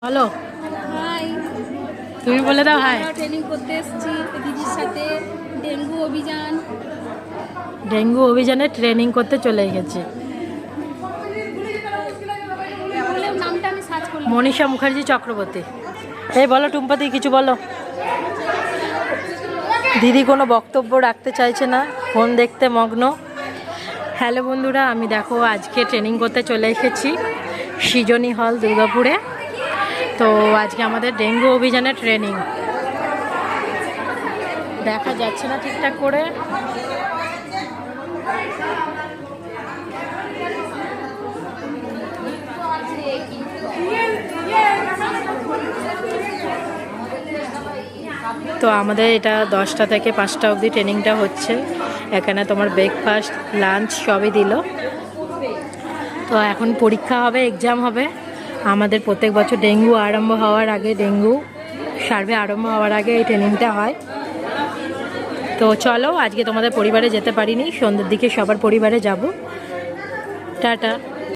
Hello, high. তুমি বলে দাও হাই। ট্রেনিং করতে এসেছি দিদির সাথে ডেঙ্গু অভিযানে ট্রেনিং করতে চলে গেছে। নামটা আমি সার্চ করলাম। মনীষা মুখার্জি চক্রবর্তী। এই বলো টুম্পাদি, কিছু বলো। দিদি কোনো বক্তব্য রাখতে চাইছে না, ফোন দেখতে মগ্ন। হ্যালো বন্ধুরা, আমি দেখো আজকে ট্রেনিং করতে চলে এসেছি সৃজনী হল দুর্গাপুরে। তো আজকে আমাদের ডেঙ্গু অভিযানের ট্রেনিং। দেখা যাচ্ছে না ঠিকঠাক করে। তো আমাদের এটা 10টা থেকে 5টা অবধি ট্রেনিংটা হচ্ছে। এখানে তোমার ব্রেকফাস্ট, লাঞ্চ সবই দিল। তো এখন পরীক্ষা হবে, এক্সাম হবে। আমাদের প্রত্যেক বছর ডেঙ্গু আরম্ভ হওয়ার আগে, ডেঙ্গু সার্ভে আরম্ভ হওয়ার আগে এই ট্রেনিংটা হয়। তো চলো, আজকে তোমাদের পরিবারে যেতে পারিনি, সন্ধ্যের দিকে সবার পরিবারে যাব। টাটা।